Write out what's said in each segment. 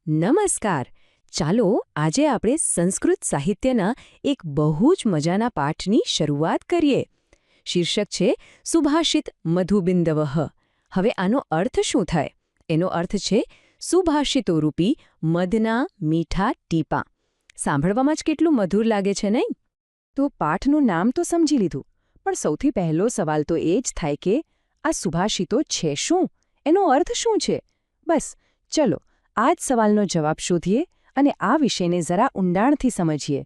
નમસ્કાર. ચાલો આજે આપણે સંસ્કૃત સાહિત્યના એક બહુ જ મજાના પાઠની શરૂઆત કરીએ. શીર્ષક છે સુભાષિત મધુબિંદવઃ. હવે આનો અર્થ શું થાય? એનો અર્થ છે સુભાષિતોરૂપી મધના મીઠા ટીપાં. સાંભળવામાં જ કેટલું મધુર લાગે છે નહીં? તો પાઠનું નામ તો સમજી લીધું, પણ સૌથી પહેલો સવાલ તો એ જ થાય કે આ સુભાષિતો છે શું? એનો અર્થ શું છે? બસ ચલો આ જ સવાલનો જવાબ શોધીએ અને આ વિષયને જરા ઊંડાણથી સમજીએ.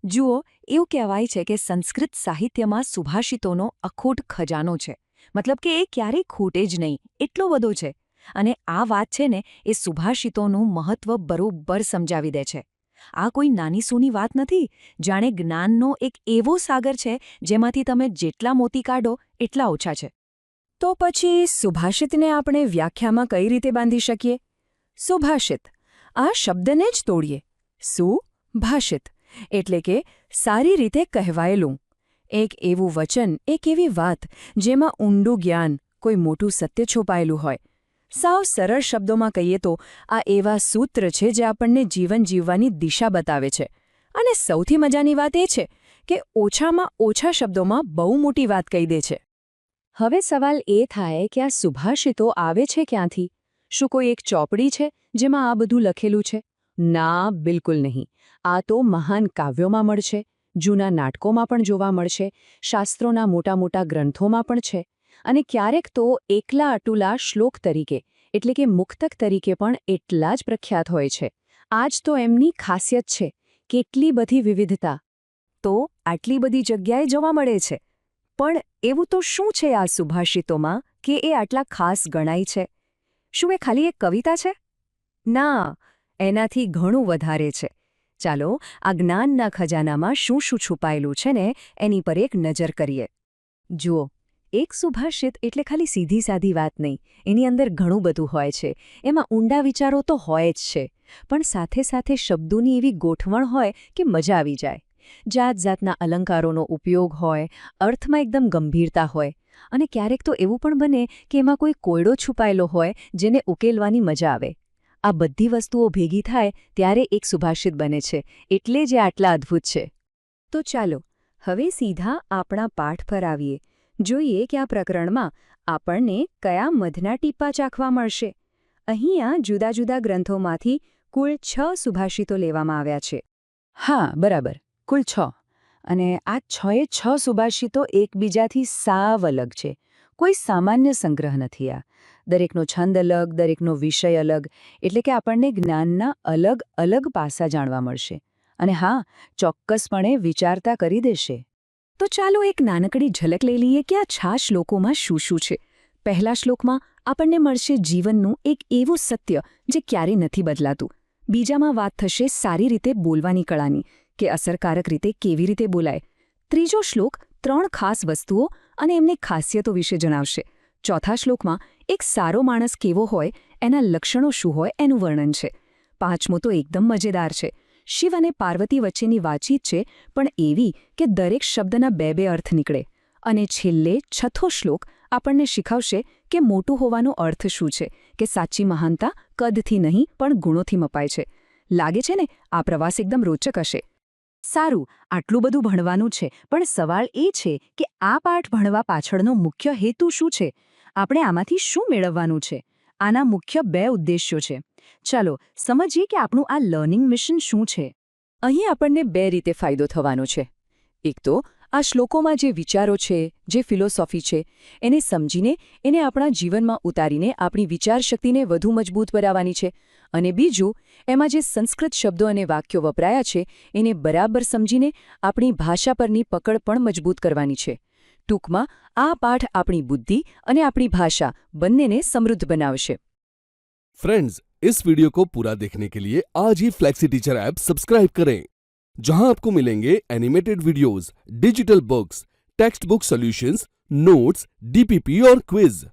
જુઓ, એવું કહેવાય છે કે સંસ્કૃત સાહિત્યમાં સુભાષિતોનો અખૂટ ખજાનો છે. મતલબ કે એ ક્યારેય ખૂટે જ નહીં, એટલો બધો છે. અને આ વાત છે ને એ સુભાષિતોનું મહત્વ બરોબર સમજાવી દે છે. આ કોઈ નાની સૂની વાત નથી. જાણે જ્ઞાનનો એક એવો સાગર છે જેમાંથી તમે જેટલા મોતી કાઢો એટલા ઓછા છે. તો પછી સુભાષિતને આપણે વ્યાખ્યામાં કઈ રીતે બાંધી શકીએ? સુભાષિત આ શબ્દને જ તોડીએ. સુભાષિત એટલે કે સારી રીતે કહેવાયેલું. એક એવું વચન, એક એવી વાત જેમાં ઊંડું જ્ઞાન, કોઈ મોટું સત્ય છુપાયેલું હોય. સાવ સરળ શબ્દોમાં કહીએ તો આ એવા સૂત્ર છે જે આપણને જીવન જીવવાની દિશા બતાવે છે. અને સૌથી મજાની વાત એ છે કે ઓછામાં ઓછા શબ્દોમાં બહુ મોટી વાત કહી દે છે. હવે સવાલ એ થાય કે આ સુભાષિતો આવે છે ક્યાંથી? શું કોઈ એક ચોપડી છે જેમાં આ બધું લખેલું છે? ના, બિલકુલ નહીં. આ તો મહાન કાવ્યોમાં મળશે, જૂના નાટકોમાં પણ જોવા મળશે, શાસ્ત્રોના મોટા મોટા ગ્રંથોમાં પણ છે. અને ક્યારેક તો એકલા અટુલા શ્લોક તરીકે એટલે કે મુક્તક તરીકે પણ એટલા જ પ્રખ્યાત હોય છે. આ જ તો એમની ખાસિયત છે. કેટલી બધી વિવિધતા! તો આટલી બધી જગ્યાએ જોવા મળે છે. પણ એવું તો શું છે આ સુભાષિતોમાં કે એ આટલા ખાસ ગણાય છે? શું એ ખાલી એક કવિતા છે? ના, એનાથી ઘણું વધારે છે. ચાલો આ જ્ઞાનના ખજાનામાં શું શું છુપાયેલું છે ને એની પર એક નજર કરીએ. જુઓ, એક સુભાષિત એટલે ખાલી સીધી સાદી વાત નહીં. એની અંદર ઘણું બધું હોય છે. એમાં ઊંડા વિચારો તો હોય જ છે, પણ સાથે સાથે શબ્દોની એવી ગોઠવણ હોય કે મજા આવી જાય. જાત જાતના અલંકારોનો ઉપયોગ હોય, અર્થમાં એકદમ ગંભીરતા હોય. અને ક્યારેક તો એવું પણ બને કે એમાં કોઈ કોયડો છુપાયેલો હોય જેને ઉકેલવાની મજા આવે. આ બધી વસ્તુઓ ભેગી થાય ત્યારે એક સુભાષિત બને છે. એટલે જ એ આટલા અદ્ભુત છે. તો ચાલો હવે સીધા આપણા પાઠ પર આવીએ. જોઈએ કે આ પ્રકરણમાં આપણને કયા મધના ટીપા ચાખવા મળશે. અહીંયા જુદા જુદા ગ્રંથોમાંથી કુલ 6 સુભાષિતો લેવામાં આવ્યા છે. હા, બરાબર, કુલ 6. અને આ 6 સુભાષિતો એકબીજાથી સાવ અલગ છે. કોઈ સામાન્ય સંગ્રહ નથી આ. દરેકનો છંદ અલગ, દરેકનો વિષય અલગ, એટલે કે આપણને જ્ઞાનના અલગ અલગ પાસા જાણવા મળશે. અને હા, ચોક્કસપણે વિચારતા કરી દેશે. તો ચાલો એક નાનકડી ઝલક લઈ લઈએ કે આ 6 શ્લોકોમાં શું શું છે. પહેલા શ્લોકમાં આપણને મળશે જીવનનું એક એવું સત્ય જે ક્યારેય નથી બદલાતું. બીજામાં વાત થશે સારી રીતે બોલવાની કળાની, કે અસરકારક રીતે કેવી રીતે બોલાય. ત્રીજો શ્લોક 3 ખાસ વસ્તુઓ અને એમની ખાસિયતો વિશે જણાવશે. ચોથા શ્લોકમાં એક સારો માણસ કેવો હોય, એના લક્ષણો શું હોય એનું વર્ણન છે. પાંચમો તો એકદમ મજેદાર છે. શિવ અને પાર્વતી વચ્ચેની વાતચીત છે, પણ એવી કે દરેક શબ્દના બે અર્થ નીકળે. અને છેલ્લે છઠ્ઠો શ્લોક આપણને શીખવશે કે મોટું હોવાનો અર્થ શું છે, કે સાચી મહાનતા કદથી નહીં પણ ગુણોથી મપાય છે. લાગે છે ને આ પ્રવાસ એકદમ રોચક હશે. સારું, આટલું બધું ભણવાનું છે, પણ સવાલ એ છે કે આ પાઠ ભણવા પાછળનો મુખ્ય હેતુ શું છે? આપણે આમાંથી શું મેળવવાનું છે? આના મુખ્ય 2 ઉદ્દેશ્યો છે. ચાલો સમજીએ કે આપણું આ લર્નિંગ મિશન શું છે. અહીં આપણને 2 રીતે ફાયદો થવાનો છે. એક તો આ શ્લોકોમાં જે વિચારો છે, જે ફિલોસોફી છે, એને સમજીને એને આપણા જીવનમાં ઉતારીને આપણી વિચારશક્તિને વધુ મજબૂત બનાવવાની છે. અને બીજું, એમાં જે સંસ્કૃત શબ્દો અને વાક્યો વપરાયા છે એને બરાબર સમજીને આપણી ભાષા પરની પકડ પણ મજબૂત કરવાની છે. ટૂંકમાં આ પાઠ આપણી બુદ્ધિ અને આપણી ભાષા બંનેને સમૃદ્ધ બનાવશે. फ्रेंड्स, इस वीडियो को पूरा देखने के लिए आज ही फ्लेक्सी टीचर ऐप सब्सक्राइब करें, जहां आपको मिलेंगे animated videos, digital books, text book solutions, notes, DPP और क्विज.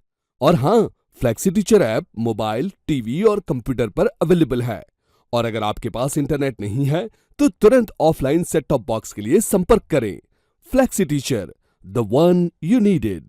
और हाँ, flexi teacher app mobile, TV और कंप्यूटर पर अवेलेबल है. और अगर आपके पास इंटरनेट नहीं है तो तुरंत ऑफलाइन सेट टॉप बॉक्स के लिए संपर्क करें. Flexi teacher, the one you needed.